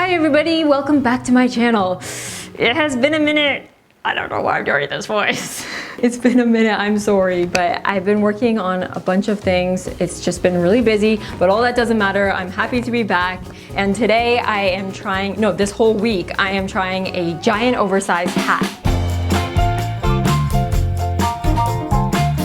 Hi everybody, welcome back to my channel. It has been a minute. I don't know why I'm doing this voice. It's been a minute, I'm sorry, but I've been working on a bunch of things. It's just been really busy, but all that doesn't matter. I'm happy to be back. And today I am trying, no, this whole week, I am trying a giant oversized hat.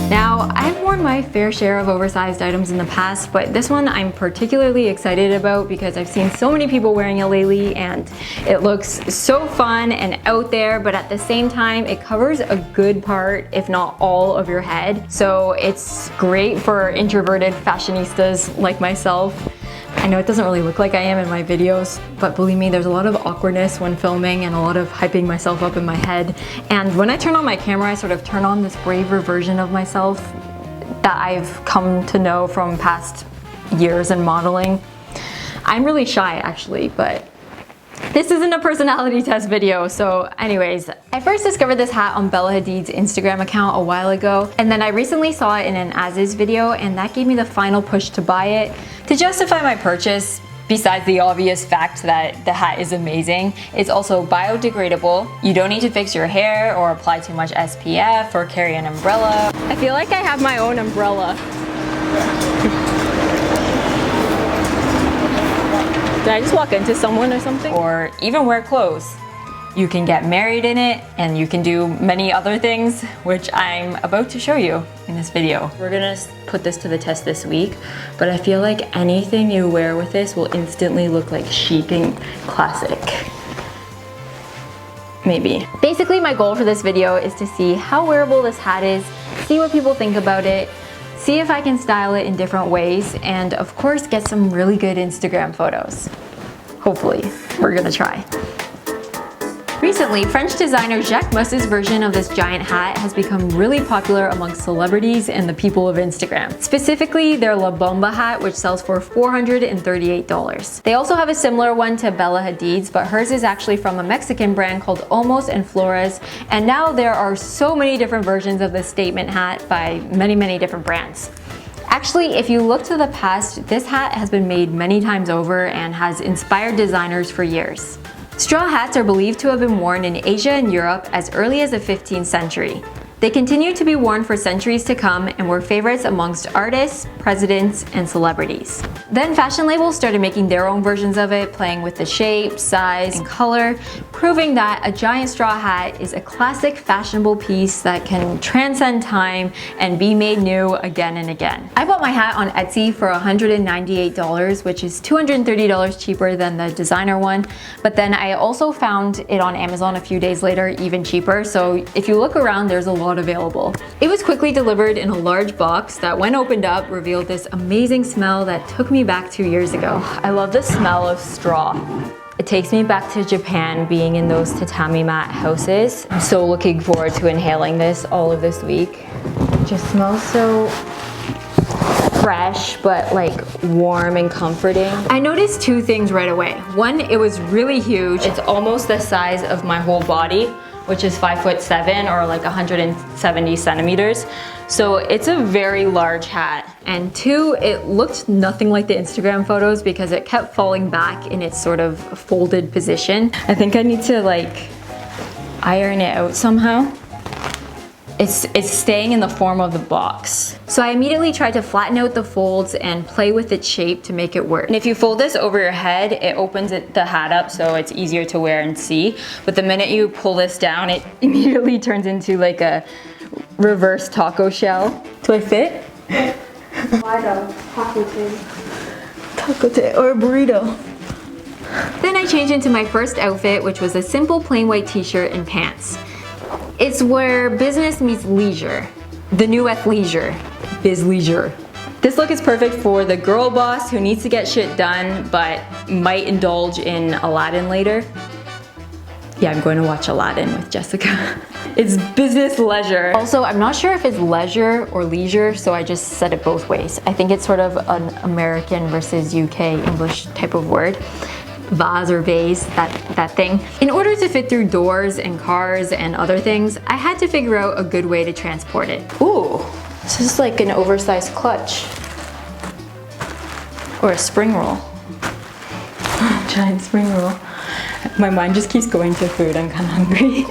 Now, I've worn my fair share of oversized items in the past, but this one I'm particularly excited about because I've seen so many people wearing it lately and it looks so fun and out there, but at the same time, it covers a good part, if not all, of your head. So it's great for introverted fashionistas like myself. I know it doesn't really look like I am in my videos, but believe me, there's a lot of awkwardness when filming and a lot of hyping myself up in my head. And when I turn on my camera, I sort of turn on this braver version of myself that I've come to know from past years in modeling. I'm really shy actually, but this isn't a personality test video. So anyways, I first discovered this hat on Bella Hadid's Instagram account a while ago, and then I recently saw it in an As Is video, and that gave me the final push to buy it. To justify my purchase, besides the obvious fact that the hat is amazing, it's also biodegradable. You don't need to fix your hair or apply too much SPF or carry an umbrella. I feel like I have my own umbrella. Did I just walk into someone or something? Or even wear clothes. You can get married in it, and you can do many other things, which I'm about to show you in this video. We're gonna put this to the test this week, but I feel like anything you wear with this will instantly look like chic and classic. Maybe. Basically, my goal for this video is to see how wearable this hat is, see what people think about it, see if I can style it in different ways, and of course get some really good Instagram photos. Hopefully. We're gonna try. Recently, French designer Jacques Mus's version of this giant hat has become really popular amongst celebrities and the people of Instagram. Specifically, their La Bomba hat, which sells for $438. They also have a similar one to Bella Hadid's, but hers is actually from a Mexican brand called Olmos and Flores, and now there are so many different versions of this statement hat by many different brands. Actually, if you look to the past, this hat has been made many times over and has inspired designers for years. Straw hats are believed to have been worn in Asia and Europe as early as the 15th century. They continue to be worn for centuries to come and were favorites amongst artists, presidents, and celebrities. Then fashion labels started making their own versions of it, playing with the shape, size, and color, proving that a giant straw hat is a classic fashionable piece that can transcend time and be made new again and again. I bought my hat on Etsy for $198, which is $230 cheaper than the designer one, but then I also found it on Amazon a few days later, even cheaper. So if you look around, there's a lot available. It was quickly delivered in a large box that, when opened up, revealed this amazing smell that took me back 2 years ago. I love the smell of straw. It takes me back to Japan, being in those tatami mat houses. I'm so looking forward to inhaling this all of this week. It just smells so fresh, but like warm and comforting. I noticed two things right away. One, it was really huge. It's almost the size of my whole body, which is 5'7" or like 170 centimeters. So it's a very large hat. And two, it looked nothing like the Instagram photos because it kept falling back in its sort of folded position. I think I need to like iron it out somehow. It's staying in the form of the box. So I immediately tried to flatten out the folds and play with its shape to make it work. And if you fold this over your head, it opens the hat up so it's easier to wear and see. But the minute you pull this down, it immediately turns into like a reverse taco shell. Do I fit? Taco or a burrito. Then I changed into my first outfit, which was a simple plain white t-shirt and pants. It's where business meets leisure. The new athleisure, bizleisure. This look is perfect for the girl boss who needs to get shit done but might indulge in Aladdin later. Yeah, I'm going to watch Aladdin with Jessica. It's business leisure. Also, I'm not sure if it's leisure or leisure, so I just said it both ways. I think it's sort of an American versus UK English type of word. Vase or vase, that thing. In order to fit through doors and cars and other things, I had to figure out a good way to transport it. Ooh, this is like an oversized clutch. Or a spring roll. Giant spring roll. My mind just keeps going to food. I'm kind of hungry.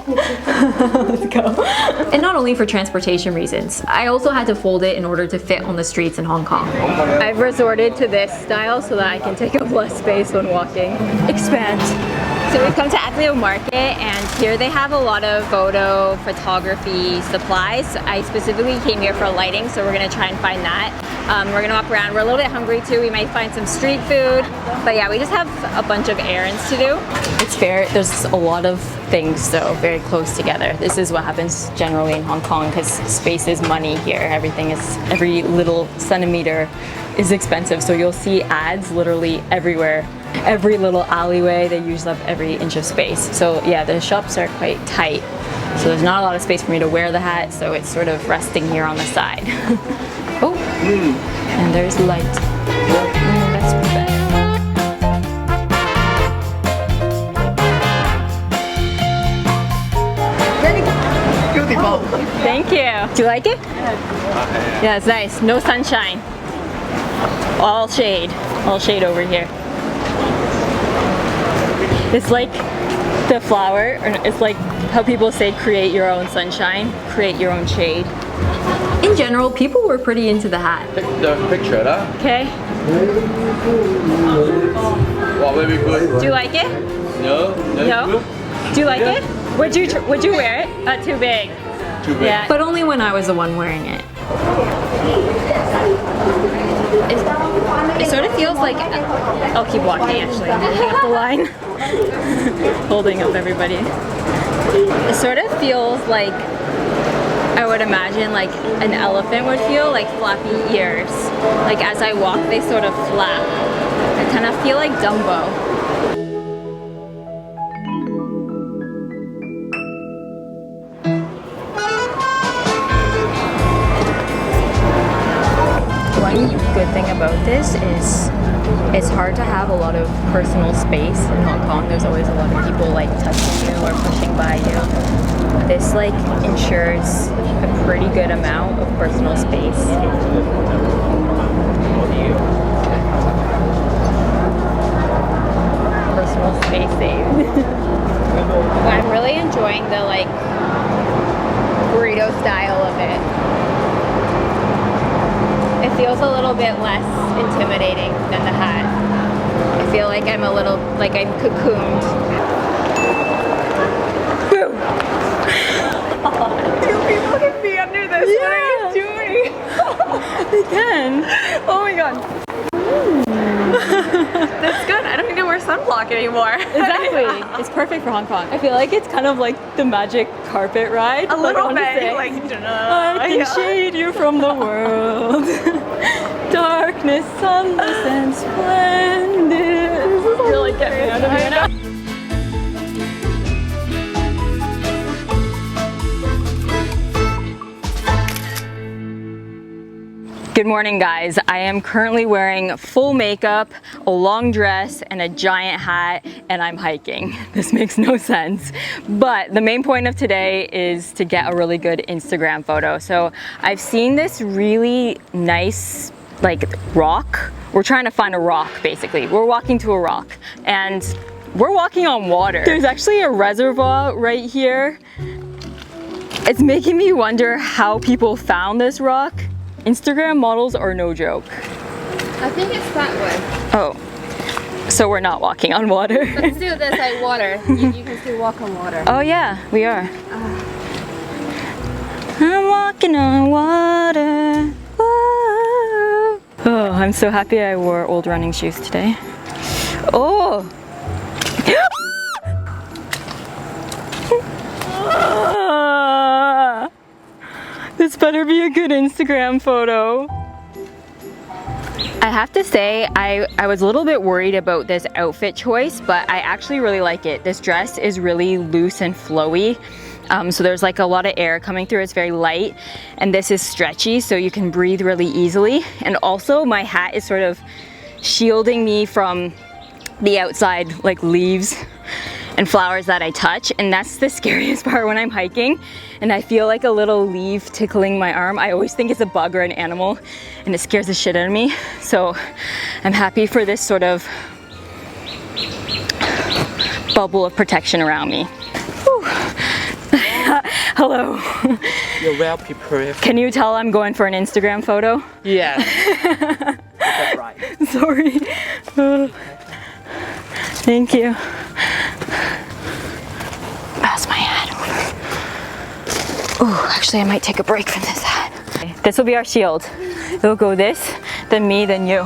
Let's go. And not only for transportation reasons, I also had to fold it in order to fit on the streets in Hong Kong. I've resorted to this style so that I can take up less space when walking. Expand. So we've come to Atleo Market, and here they have a lot of photography supplies. I specifically came here for lighting, so we're gonna try and find that. We're gonna walk around. We're a little bit hungry too. We might find some street food. But yeah, we just have a bunch of errands to do. It's fair. There's a lot of things though very close together. This is what happens generally in Hong Kong because space is money here. Every little centimeter is expensive. So you'll see ads literally everywhere. Every little alleyway, they use up every inch of space. So yeah, the shops are quite tight. So there's not a lot of space for me to wear the hat, so it's sort of resting here on the side. Oh, and there's light. That's perfect. Beautiful. Thank you. Do you like it? Yeah, it's nice. No sunshine. All shade over here. It's like the flower, or it's like how people say create your own sunshine, create your own shade. In general, people were pretty into the hat. Take the picture, lah. Okay. Wow, very good. Do you like it? No? No? Do you like it? Would you wear it? Too big. Too big. Yeah. But only when I was the one wearing it. It sort of feels like, I'll keep walking actually, I'm holding up the line. Holding up everybody. It sort of feels like, I would imagine like an elephant would feel, like flappy ears. Like as I walk, they sort of flap. I kind of feel like Dumbo. One good thing about this is it's hard to have a lot of personal space in Hong Kong. There's always a lot of people like touching you or pushing by you. This like ensures a pretty good amount of personal space. Personal space saved. I'm really enjoying the like burrito style of it. It feels a little bit less intimidating than the hat. I feel like I'm a little, like I'm cocooned. Two people can be under this. Yeah. What are you doing? They can. Oh my god. That's good. I don't need to wear sunblock anymore. Exactly. It's perfect for Hong Kong. I feel like it's kind of like the magic carpet ride. A little bit. Like, I can shade you from the world. Darkness, sunless and splendid. You're like, get me out of here now. Good morning, guys. I am currently wearing full makeup, a long dress, and a giant hat, and I'm hiking. This makes no sense. But the main point of today is to get a really good Instagram photo. So I've seen this really nice, like, rock. We're trying to find a rock, basically. We're walking to a rock, and we're walking on water. There's actually a reservoir right here. It's making me wonder how people found this rock. Instagram models are no joke. I think it's that way. Oh, so we're not walking on water. But still, there's like water. You can still walk on water. Oh yeah, we are. I'm walking on water. Whoa. Oh, I'm so happy I wore old running shoes today. Oh! This better be a good Instagram photo. I have to say, I was a little bit worried about this outfit choice, but I actually really like it. This dress is really loose and flowy. So there's like a lot of air coming through. It's very light, and this is stretchy, so you can breathe really easily. And also my hat is sort of shielding me from the outside, like leaves and flowers that I touch, and that's the scariest part when I'm hiking and I feel like a little leaf tickling my arm. I always think it's a bug or an animal, and it scares the shit out of me. So I'm happy for this sort of bubble of protection around me. Whew. Hello. You're well prepared. Can you tell I'm going for an Instagram photo? Yeah. That's right. Sorry. Thank you. Pass my hat over. Oh, actually I might take a break from this hat. Okay, this will be our shield. It'll go this, then me, then you.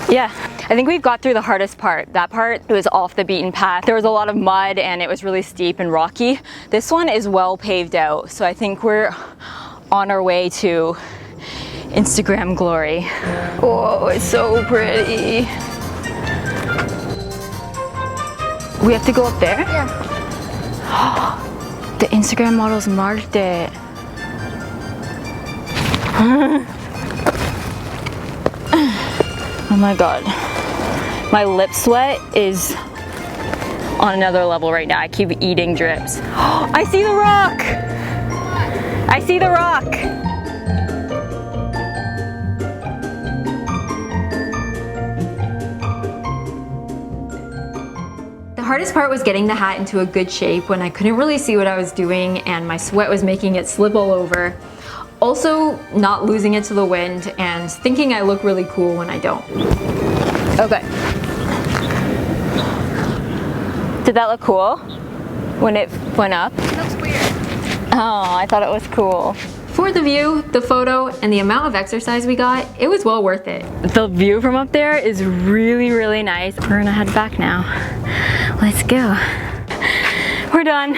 Yeah. I think we've got through the hardest part. That part, it was off the beaten path. There was a lot of mud and it was really steep and rocky. This one is well paved out, so I think we're on our way to Instagram glory. Oh, it's so pretty. We have to go up there? Yeah. The Instagram models marked it. Oh my God. My lip sweat is on another level right now. I keep eating drips. I see the rock! I see the rock! The hardest part was getting the hat into a good shape when I couldn't really see what I was doing and my sweat was making it slip all over. Also, not losing it to the wind and thinking I look really cool when I don't. Okay. Did that look cool when it went up? It looks weird. Oh, I thought it was cool. For the view, the photo, and the amount of exercise we got, it was well worth it. The view from up there is really, really nice. We're gonna head back now. Let's go. We're done.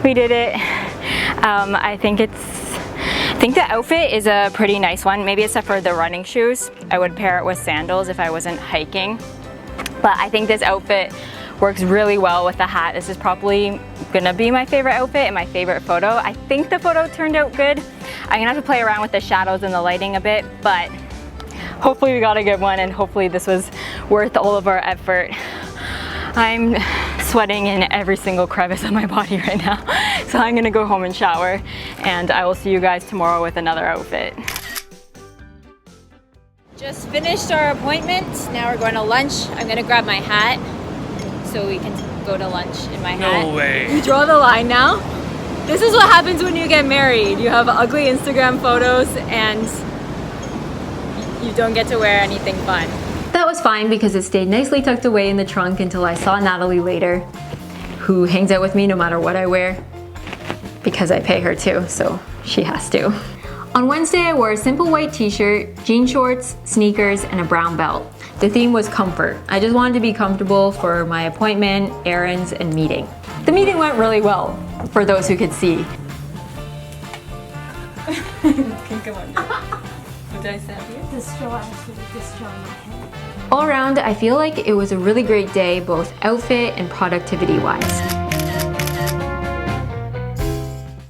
We did it. I think the outfit is a pretty nice one, maybe except for the running shoes. I would pair it with sandals if I wasn't hiking. But I think this outfit works really well with the hat. This is probably gonna be my favorite outfit and my favorite photo. I think the photo turned out good. I'm gonna have to play around with the shadows and the lighting a bit, but hopefully we got a good one and hopefully this was worth all of our effort. I'm sweating in every single crevice of my body right now. So I'm gonna go home and shower and I will see you guys tomorrow with another outfit. Just finished our appointment. Now we're going to lunch. I'm gonna grab my hat so we can go to lunch in my hat. No way. You draw the line now? This is what happens when you get married. You have ugly Instagram photos and you don't get to wear anything fun. That was fine because it stayed nicely tucked away in the trunk until I saw Natalie later, who hangs out with me no matter what I wear, because I pay her too, so she has to. On Wednesday, I wore a simple white t-shirt, jean shorts, sneakers, and a brown belt. The theme was comfort. I just wanted to be comfortable for my appointment, errands, and meeting. The meeting went really well, for those who could see. All around, I feel like it was a really great day, both outfit and productivity-wise.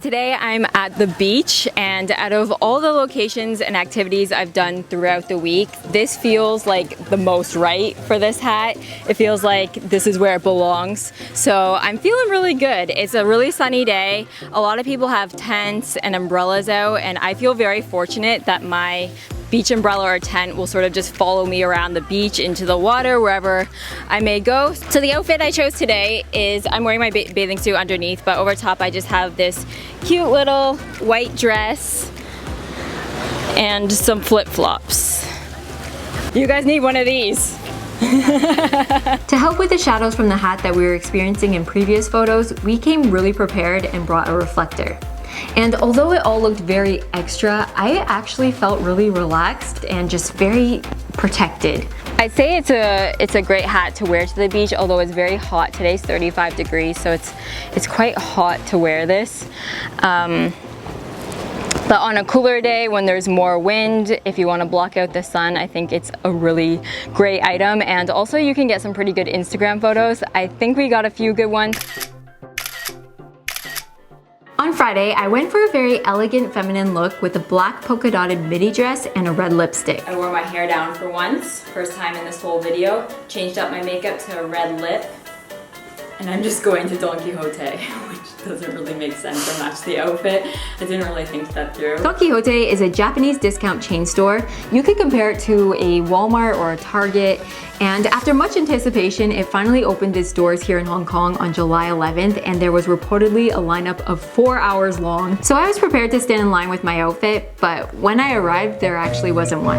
Today I'm at the beach, and out of all the locations and activities I've done throughout the week, this feels like the most right for this hat. It feels like this is where it belongs. So I'm feeling really good. It's a really sunny day. A lot of people have tents and umbrellas out, and I feel very fortunate that my beach umbrella or tent will sort of just follow me around the beach, into the water, wherever I may go. So the outfit I chose today is, I'm wearing my bathing suit underneath, but over top I just have this cute little white dress and some flip-flops. You guys need one of these. To help with the shadows from the hat that we were experiencing in previous photos, we came really prepared and brought a reflector. And although it all looked very extra, I actually felt really relaxed and just very protected. I'd say it's a great hat to wear to the beach, although it's very hot. Today's 35 degrees, so it's quite hot to wear this. But on a cooler day when there's more wind, if you want to block out the sun, I think it's a really great item. And also you can get some pretty good Instagram photos. I think we got a few good ones. On Friday, I went for a very elegant feminine look with a black polka dotted midi dress and a red lipstick. I wore my hair down for once, first time in this whole video. Changed up my makeup to a red lip. and I'm just going to Don Quixote, which doesn't really make sense or match the outfit. I didn't really think that through. Don Quixote is a Japanese discount chain store. You could compare it to a Walmart or a Target, and after much anticipation, it finally opened its doors here in Hong Kong on July 11th, and there was reportedly a lineup of 4 hours long. So I was prepared to stand in line with my outfit, but when I arrived, there actually wasn't one.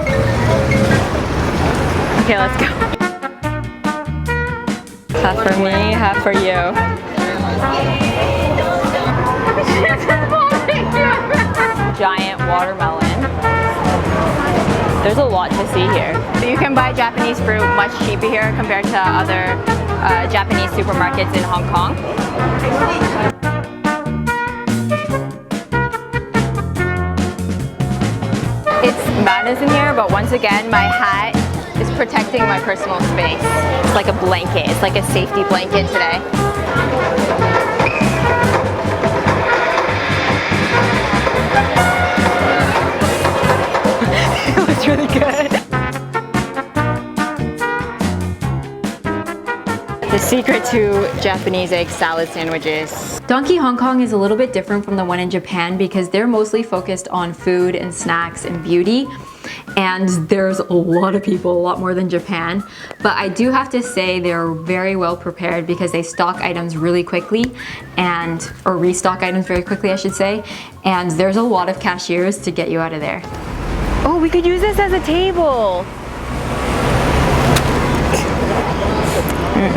Okay, let's go. Half for me, half for you. Giant watermelon. There's a lot to see here. So you can buy Japanese fruit much cheaper here compared to other Japanese supermarkets in Hong Kong. It's madness in here, but once again, my hat is protecting my personal space. It's like a blanket. It's like a safety blanket today. It was really good. The secret to Japanese egg salad sandwiches. Donkey Hong Kong is a little bit different from the one in Japan because they're mostly focused on food and snacks and beauty. And there's a lot of people, a lot more than Japan. But I do have to say they're very well prepared because they stock items really quickly or restock items very quickly, I should say. And there's a lot of cashiers to get you out of there. Oh, we could use this as a table.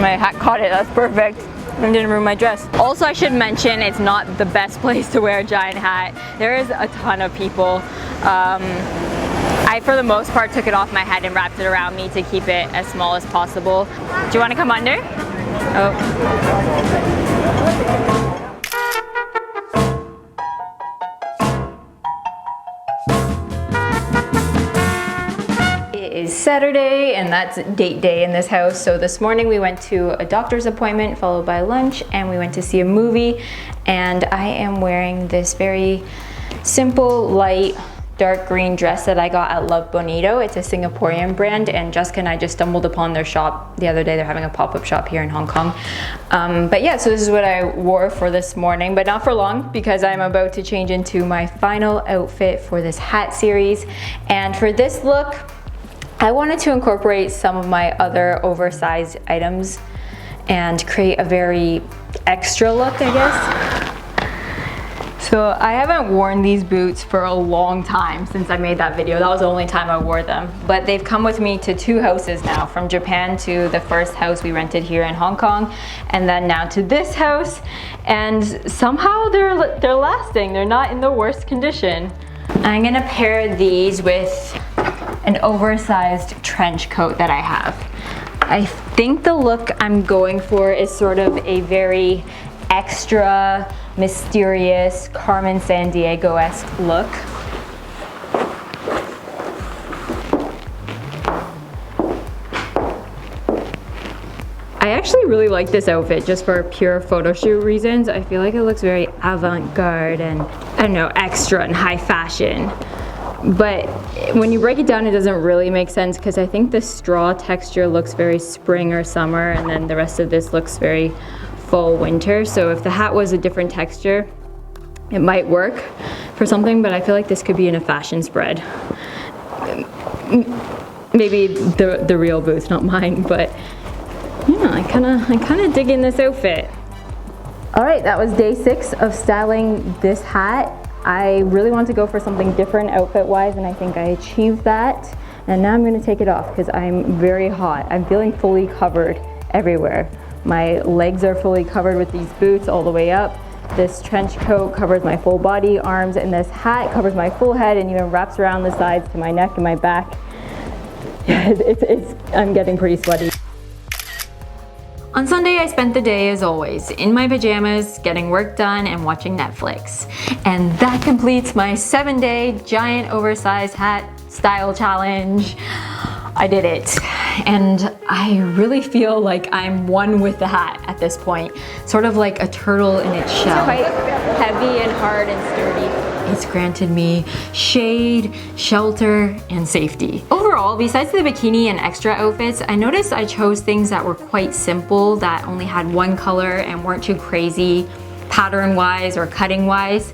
My hat caught it, that's perfect. And didn't ruin my dress. Also, I should mention it's not the best place to wear a giant hat. There is a ton of people. I, for the most part, took it off my head and wrapped it around me to keep it as small as possible. Do you want to come under? Oh. It is Saturday, and that's date day in this house. So this morning we went to a doctor's appointment followed by lunch, and we went to see a movie. And I am wearing this very simple, light, dark green dress that I got at Love Bonito. It's a Singaporean brand, and Jessica and I just stumbled upon their shop the other day. They're having a pop-up shop here in Hong Kong. But yeah, so this is what I wore for this morning, but not for long because I'm about to change into my final outfit for this hat series. And for this look, I wanted to incorporate some of my other oversized items and create a very extra look, I guess. So I haven't worn these boots for a long time since I made that video. That was the only time I wore them. But they've come with me to 2 houses now, from Japan to the first house we rented here in Hong Kong, and then now to this house. And somehow they're lasting. They're not in the worst condition. I'm gonna pair these with an oversized trench coat that I have. I think the look I'm going for is sort of a very extra, mysterious, Carmen Sandiego-esque look. I actually really like this outfit just for pure photo shoot reasons. I feel like it looks very avant-garde and, I don't know, extra and high fashion. But when you break it down, it doesn't really make sense because I think the straw texture looks very spring or summer, and then the rest of this looks very fall winter. So if the hat was a different texture, it might work for something, but I feel like this could be in a fashion spread. Maybe the real booth, not mine, but yeah, I kinda dig in this outfit. All right, that was day 6 of styling this hat. I really want to go for something different outfit-wise, and I think I achieved that. And now I'm gonna take it off because I'm very hot. I'm feeling fully covered everywhere. My legs are fully covered with these boots all the way up. This trench coat covers my full body, arms, and this hat covers my full head and even wraps around the sides to my neck and my back. Yeah, I'm getting pretty sweaty. On Sunday, I spent the day, as always, in my pajamas, getting work done and watching Netflix. And that completes my 7-day giant oversized hat style challenge. I did it. And I really feel like I'm one with the hat at this point. Sort of like a turtle in its shell. It's quite heavy and hard and sturdy. It's granted me shade, shelter, and safety. Overall, besides the bikini and extra outfits, I noticed I chose things that were quite simple, that only had one color and weren't too crazy pattern-wise or cutting-wise.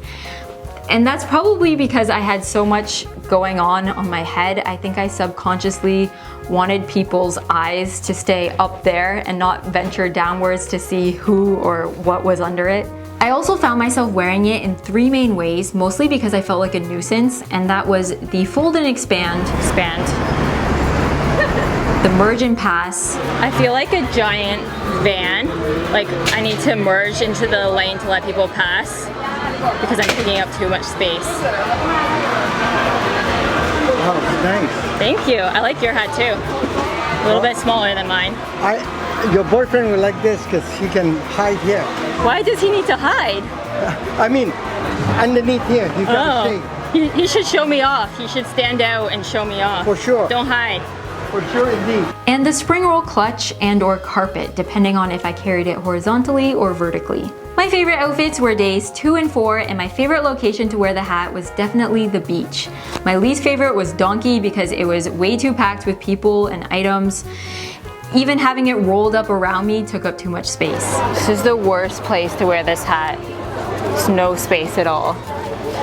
And that's probably because I had so much going on my head. I think I subconsciously wanted people's eyes to stay up there and not venture downwards to see who or what was under it. I also found myself wearing it in 3 main ways, mostly because I felt like a nuisance, and that was the fold and expand, the merge and pass. I feel like a giant van. Like I need to merge into the lane to let people pass because I'm taking up too much space. Wow, nice. Thank you. I like your hat too. A little bit smaller than mine. Your boyfriend will like this because he can hide here. Why does he need to hide? I mean, underneath here, you got to see. He should show me off. He should stand out and show me off. For sure. Don't hide. For sure indeed. And the spring roll clutch and or carpet, depending on if I carried it horizontally or vertically. My favorite outfits were days 2 and 4, and my favorite location to wear the hat was definitely the beach. My least favorite was Donkey because it was way too packed with people and items. Even having it rolled up around me took up too much space. This is the worst place to wear this hat. There's no space at all.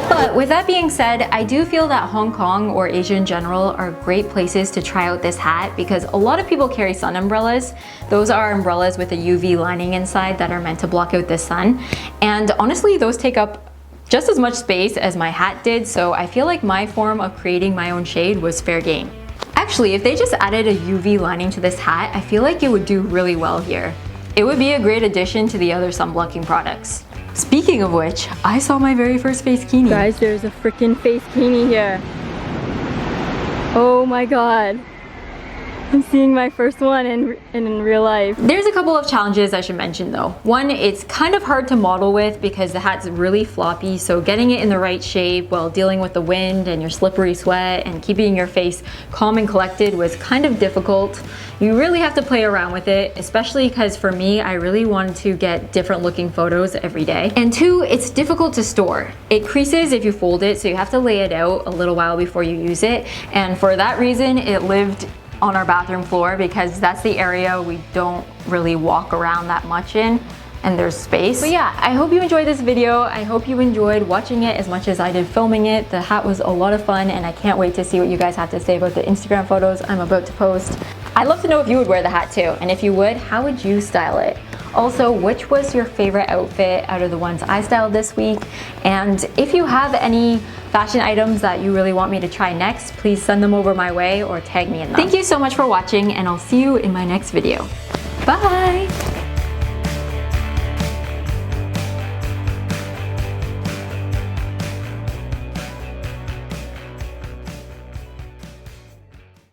But with that being said, I do feel that Hong Kong or Asia in general are great places to try out this hat because a lot of people carry sun umbrellas. Those are umbrellas with a UV lining inside that are meant to block out the sun. And honestly, those take up just as much space as my hat did, so I feel like my form of creating my own shade was fair game. Actually, if they just added a UV lining to this hat, I feel like it would do really well here. It would be a great addition to the other sunblocking products. Speaking of which, I saw my very first face kini. Guys, there's a freaking face kini here. Oh my god. I'm seeing my first one in real life. There's a couple of challenges I should mention though. One, it's kind of hard to model with because the hat's really floppy, so getting it in the right shape while dealing with the wind and your slippery sweat and keeping your face calm and collected was kind of difficult. You really have to play around with it, especially because for me, I really wanted to get different looking photos every day. And 2, it's difficult to store. It creases if you fold it, so you have to lay it out a little while before you use it. And for that reason, it lived on our bathroom floor because that's the area we don't really walk around that much in and there's space. But yeah, I hope you enjoyed this video. I hope you enjoyed watching it as much as I did filming it. The hat was a lot of fun and I can't wait to see what you guys have to say about the Instagram photos I'm about to post. I'd love to know if you would wear the hat too, and if you would, how would you style it? Also, which was your favorite outfit out of the ones I styled this week? And if you have any fashion items that you really want me to try next, please send them over my way or tag me in them. Thank you so much for watching, and I'll see you in my next video. Bye!